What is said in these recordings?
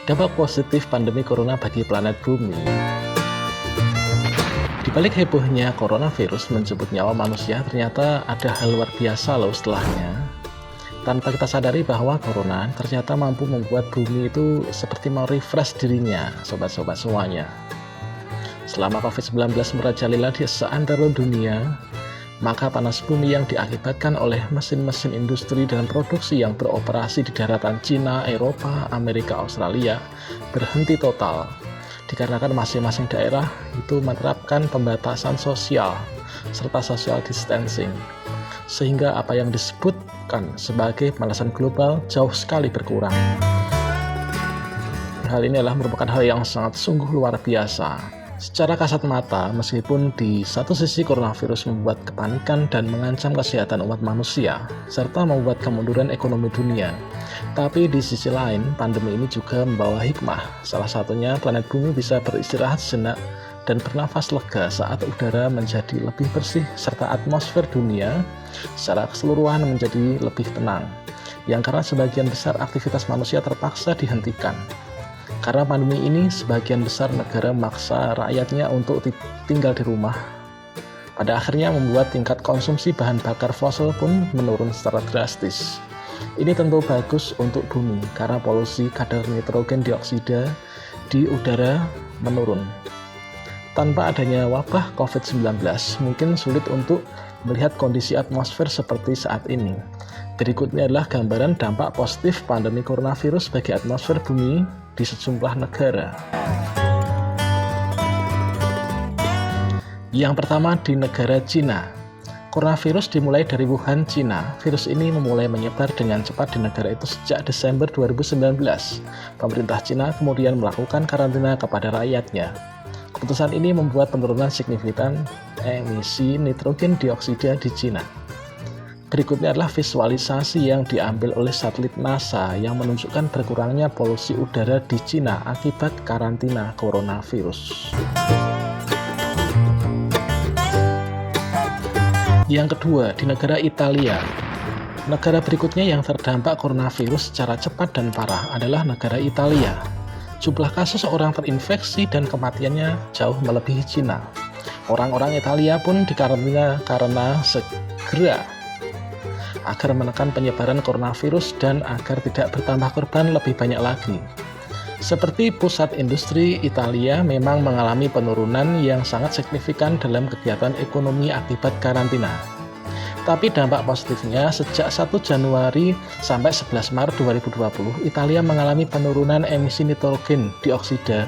Dampak positif pandemi corona bagi planet bumi. Di balik hebohnya coronavirus menjemput nyawa manusia, ternyata ada hal luar biasa loh setelahnya. Tanpa kita sadari bahwa corona ternyata mampu membuat bumi itu seperti mau refresh dirinya, sobat-sobat semuanya. Selama COVID-19 merajalela di seantero dunia, maka panas bumi yang diakibatkan oleh mesin-mesin industri dan produksi yang beroperasi di daratan Cina, Eropa, Amerika, Australia berhenti total. Dikarenakan masing-masing daerah itu menerapkan pembatasan sosial serta social distancing, sehingga apa yang disebutkan sebagai pemanasan global jauh sekali berkurang. Hal ini adalah merupakan hal yang sangat sungguh luar biasa. Secara kasat mata, meskipun di satu sisi coronavirus membuat kepanikan dan mengancam kesehatan umat manusia, serta membuat kemunduran ekonomi dunia, tapi di sisi lain, pandemi ini juga membawa hikmah. Salah satunya, planet bumi bisa beristirahat sejenak dan bernafas lega saat udara menjadi lebih bersih, serta atmosfer dunia secara keseluruhan menjadi lebih tenang, yang karena sebagian besar aktivitas manusia terpaksa dihentikan. Karena pandemi ini, sebagian besar negara memaksa rakyatnya untuk tinggal di rumah. Pada akhirnya membuat tingkat konsumsi bahan bakar fosil pun menurun secara drastis. Ini tentu bagus untuk bumi, karena polusi kadar nitrogen dioksida di udara menurun. Tanpa adanya wabah COVID-19, mungkin sulit untuk melihat kondisi atmosfer seperti saat ini. Berikutnya adalah gambaran dampak positif pandemi coronavirus bagi atmosfer bumi di sejumlah negara. Yang pertama di negara Cina. Coronavirus dimulai dari Wuhan, Cina. Virus ini memulai menyebar dengan cepat di negara itu sejak Desember 2019. Pemerintah Cina kemudian melakukan karantina kepada rakyatnya. Keputusan ini membuat penurunan signifikan emisi nitrogen dioksida di Cina. Berikutnya adalah visualisasi yang diambil oleh satelit NASA yang menunjukkan berkurangnya polusi udara di Cina akibat karantina coronavirus. Yang kedua, di negara Italia. Negara berikutnya yang terdampak coronavirus secara cepat dan parah adalah negara Italia. Jumlah kasus orang terinfeksi dan kematiannya jauh melebihi Cina. Orang-orang Italia pun dikarantina karena segera agar menekan penyebaran coronavirus dan agar tidak bertambah korban lebih banyak lagi. Seperti pusat industri, Italia memang mengalami penurunan yang sangat signifikan dalam kegiatan ekonomi akibat karantina. Tapi dampak positifnya, sejak 1 Januari sampai 11 Maret 2020, Italia mengalami penurunan emisi nitrogen dioksida,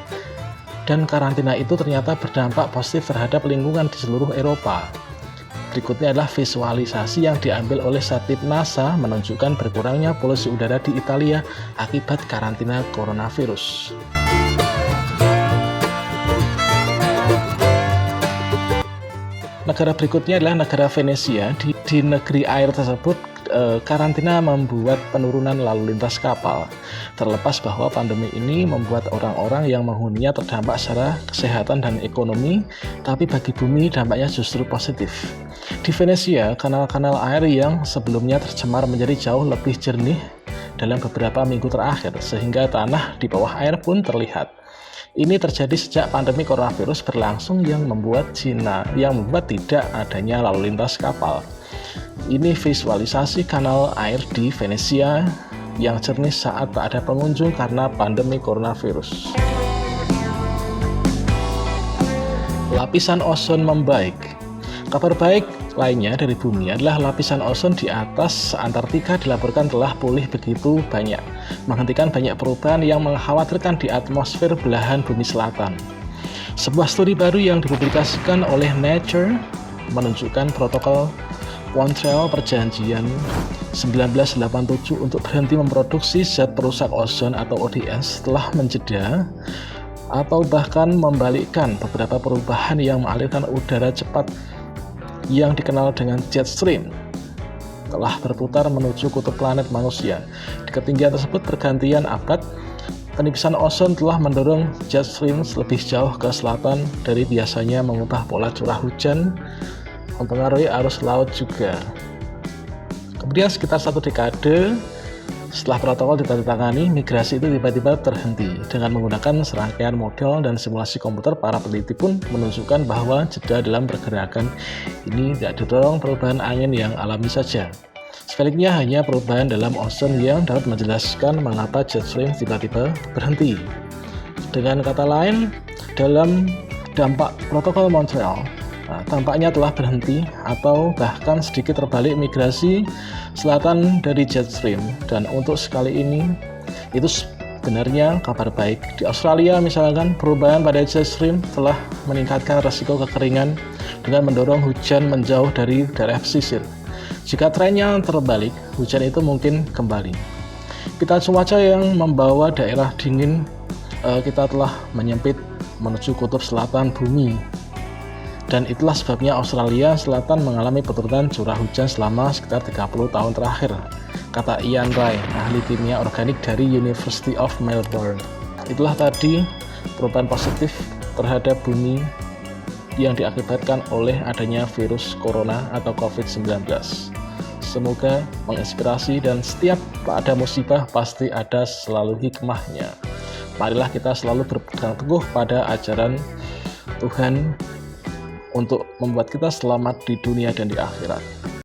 dan karantina itu ternyata berdampak positif terhadap lingkungan di seluruh Eropa. Berikutnya adalah visualisasi yang diambil oleh satelit NASA menunjukkan berkurangnya polusi udara di Italia akibat karantina coronavirus. Negara berikutnya adalah negara Venesia. Di negeri air tersebut, karantina membuat penurunan lalu lintas kapal. Terlepas bahwa pandemi ini membuat orang-orang yang menghuninya terdampak secara kesehatan dan ekonomi, tapi bagi bumi dampaknya justru positif. Di Venesia, kanal-kanal air yang sebelumnya tercemar menjadi jauh lebih jernih dalam beberapa minggu terakhir, sehingga tanah di bawah air pun terlihat. Ini terjadi sejak pandemi coronavirus berlangsung yang membuat tidak adanya lalu lintas kapal. Ini visualisasi kanal air di Venesia yang jernih saat tak ada pengunjung karena pandemi coronavirus. Lapisan ozon membaik. Kabar baik lainnya dari bumi adalah lapisan ozon di atas Antartika dilaporkan telah pulih begitu banyak, menghentikan banyak perubahan yang mengkhawatirkan di atmosfer belahan bumi selatan. Sebuah studi baru yang dipublikasikan oleh Nature menunjukkan protokol Montreal Perjanjian 1987 untuk berhenti memproduksi zat perusak ozon atau ODS telah menjeda atau bahkan membalikkan beberapa perubahan yang mengalirkan udara cepat yang dikenal dengan jet stream telah berputar menuju kutub planet manusia. Di ketinggian tersebut bergantian abad, penipisan ozon telah mendorong jet stream lebih jauh ke selatan dari biasanya, mengubah pola curah hujan, mempengaruhi arus laut juga. Kemudian sekitar 1 dekade Setelah protokol ditandatangani, migrasi itu tiba-tiba terhenti. Dengan menggunakan serangkaian model dan simulasi komputer, para peneliti pun menunjukkan bahwa jeda dalam pergerakan ini tidak didorong perubahan angin yang alami saja. Sebaliknya, hanya perubahan dalam ocean yang dapat menjelaskan mengapa jet stream tiba-tiba berhenti. Dengan kata lain, dalam dampak protokol Montreal, tampaknya telah berhenti atau bahkan sedikit terbalik migrasi selatan dari jet stream. Dan untuk sekali ini itu sebenarnya kabar baik. Di Australia misalkan, perubahan pada jet stream telah meningkatkan resiko kekeringan dengan mendorong hujan menjauh dari daerah pesisir. Jika trennya terbalik, hujan itu mungkin kembali. Pita cuaca yang membawa daerah dingin kita telah menyempit menuju kutub selatan bumi. Dan itulah sebabnya Australia Selatan mengalami penurunan curah hujan selama sekitar 30 tahun terakhir, kata Ian Ray, ahli kimia organik dari University of Melbourne. Itulah tadi perubahan positif terhadap bumi yang diakibatkan oleh adanya virus corona atau COVID-19. Semoga menginspirasi, dan setiap ada musibah pasti ada selalu hikmahnya. Marilah kita selalu berpegang teguh pada ajaran Tuhan untuk membuat kita selamat di dunia dan di akhirat.